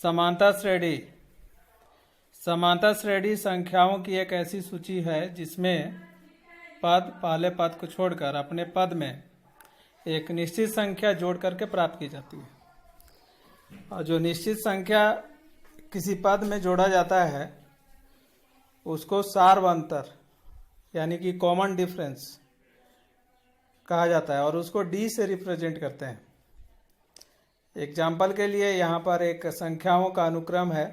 समानता श्रेणी। समानता श्रेणी संख्याओं की एक ऐसी सूची है जिसमें पद पहले पद को छोड़कर अपने पद में एक निश्चित संख्या जोड़ करके प्राप्त की जाती है। और जो निश्चित संख्या किसी पद में जोड़ा जाता है उसको सार्वंतर यानी कि कॉमन डिफरेंस कहा जाता है और उसको डी से रिप्रेजेंट करते हैं। एग्जाम्पल के लिए यहाँ पर एक संख्याओं का अनुक्रम है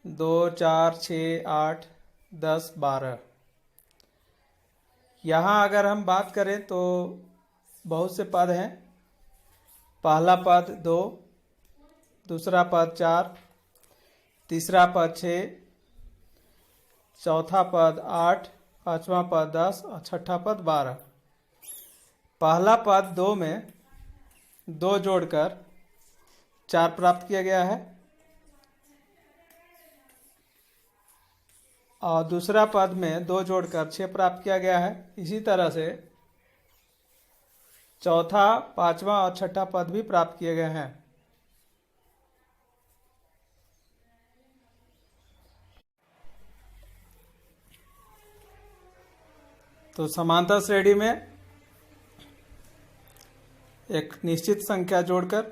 2, 4, 6, 8, 10, 12। यहाँ अगर हम बात करें तो बहुत से पद हैं। पहला पद 2, दूसरा पद 4, तीसरा पद 6, चौथा पद 8, पांचवा पद 10 और छठा पद 12। पहला पद 2 में 2 जोड़कर 4 प्राप्त किया गया है और दूसरा पद में 2 जोड़कर 6 प्राप्त किया गया है। इसी तरह से चौथा, पांचवा और छठा पद भी प्राप्त किए गए हैं। तो समानता श्रेणी में एक निश्चित संख्या जोड़कर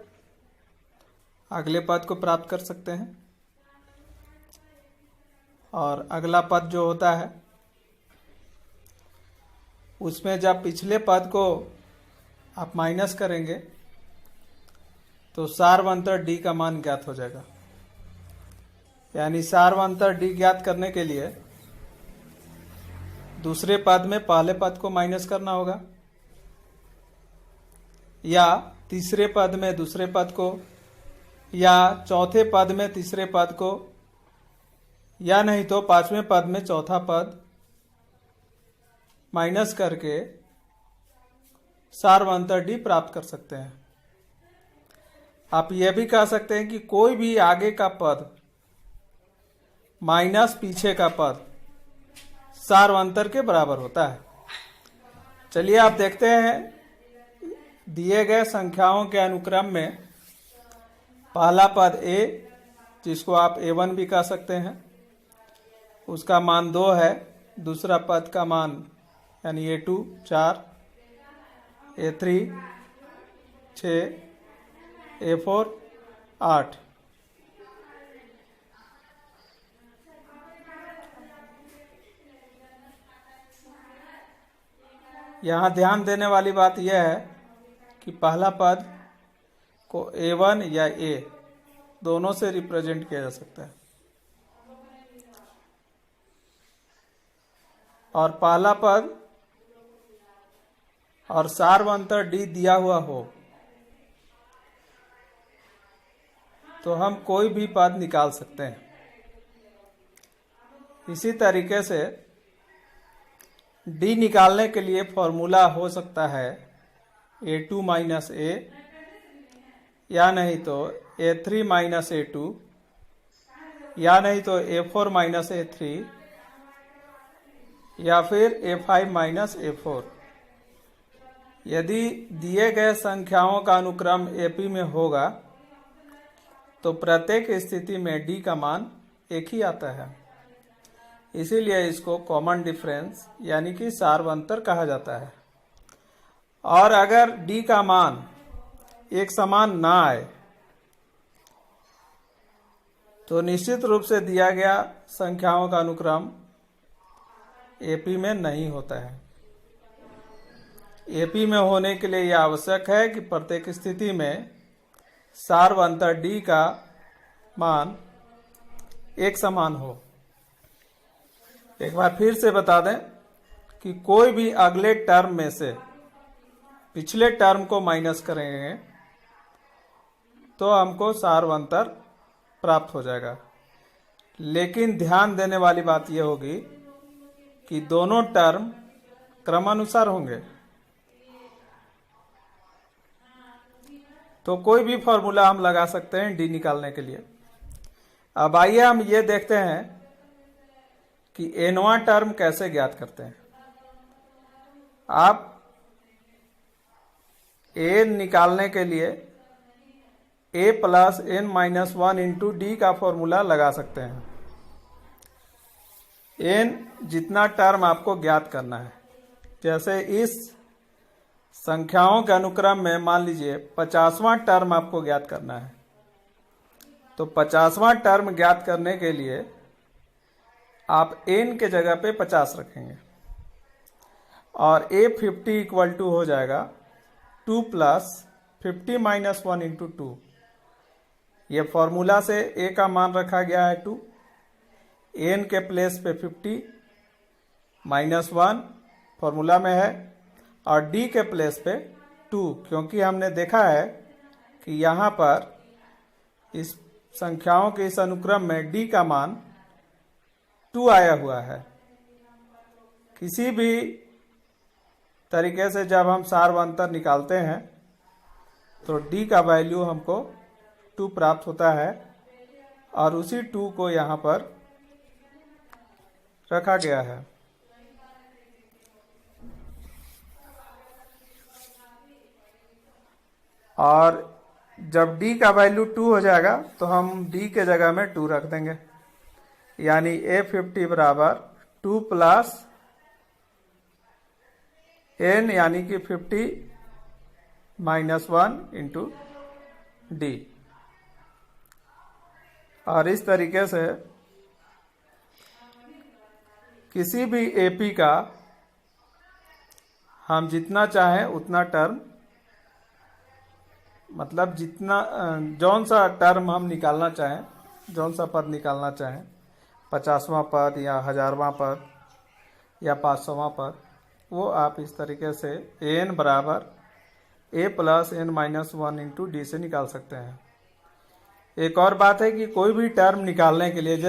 अगले पद को प्राप्त कर सकते हैं और अगला पद जो होता है उसमें जब पिछले पद को आप माइनस करेंगे तो सार्वंतर डी का मान ज्ञात हो जाएगा। यानी सार्वंतर डी ज्ञात करने के लिए दूसरे पद में पहले पद को माइनस करना होगा या तीसरे पद में दूसरे पद को या चौथे पद में तीसरे पद को या नहीं तो पांचवें पद में चौथा पद माइनस करके सार्वंतर डी प्राप्त कर सकते हैं। आप यह भी कह सकते हैं कि कोई भी आगे का पद माइनस पीछे का पद सार्वंतर के बराबर होता है। चलिए आप देखते हैं दिए गए संख्याओं के अनुक्रम में पहला पद a जिसको आप a1 भी कह सकते हैं उसका मान 2 है। दूसरा पद का मान यानी a2 4, a3 6, a4 8। यहाँ ध्यान देने वाली बात यह है कि पहला पद को a1 या a दोनों से रिप्रेजेंट किया जा सकता है और पहला पद और सार्वंतर d दिया हुआ हो तो हम कोई भी पद निकाल सकते हैं। इसी तरीके से d निकालने के लिए फॉर्मूला हो सकता है a2 माइनस a या नहीं तो a3 माइनस a2 या नहीं तो a4 माइनस a3 या फिर a5 माइनस a4। यदि दिए गए संख्याओं का अनुक्रम AP में होगा तो प्रत्येक स्थिति में d का मान एक ही आता है। इसीलिए इसको कॉमन डिफरेंस यानी कि सार्वंतर कहा जाता है। और अगर d का मान एक समान ना आए तो निश्चित रूप से दिया गया संख्याओं का अनुक्रम AP में नहीं होता है। AP में होने के लिए यह आवश्यक है कि प्रत्येक स्थिति में सार्वंतर d का मान एक समान हो। एक बार फिर से बता दें कि कोई भी अगले टर्म में से पिछले टर्म को माइनस करेंगे तो हमको सार्वंतर प्राप्त हो जाएगा। लेकिन ध्यान देने वाली बात यह होगी कि दोनों टर्म क्रमानुसार होंगे। तो कोई भी फॉर्मूला हम लगा सकते हैं डी निकालने के लिए। अब आइए हम ये देखते हैं कि nवां टर्म कैसे ज्ञात करते हैं। आप a निकालने के लिए a plus n minus 1 into D का फॉर्मूला लगा सकते हैं। n जितना टर्म आपको ज्ञात करना है, जैसे इस संख्याओं के अनुक्रम में मान लीजिए 50वां टर्म आपको ज्ञात करना है, तो 50वां टर्म ज्ञात करने के लिए आप n के जगह पे 50 रखेंगे और a50 इक्वल टू हो जाएगा 2 प्लस 50 माइनस 1 इंटू 2। ये फॉर्मूला से a का मान रखा गया है 2, n के प्लेस पे 50 माइनस 1 फॉर्मूला में है और d के प्लेस पे 2, क्योंकि हमने देखा है कि यहाँ पर इस संख्याओं के इस अनुक्रम में d का मान 2 आया हुआ है। किसी भी तरीके से जब हम सार्वंतर निकालते हैं तो d का वैल्यू हमको 2 प्राप्त होता है और उसी 2 को यहाँ पर रखा गया है। और जब d का वैल्यू 2 हो जाएगा तो हम d के जगह में 2 रख देंगे, यानी a50 बराबर 2 प्लस n यानी कि 50 माइनस 1 इंटू डी। और इस तरीके से किसी भी एपी का हम जितना चाहें उतना टर्म, मतलब जितना जौन सा टर्म हम निकालना चाहें, जौन सा पद निकालना चाहें, 50वां पद या 1000वां पद या 500वां पद, वो आप इस तरीके से n बराबर a plus n minus 1 into D से निकाल सकते हैं। एक और बात है कि कोई भी टर्म निकालने के लिए जैसे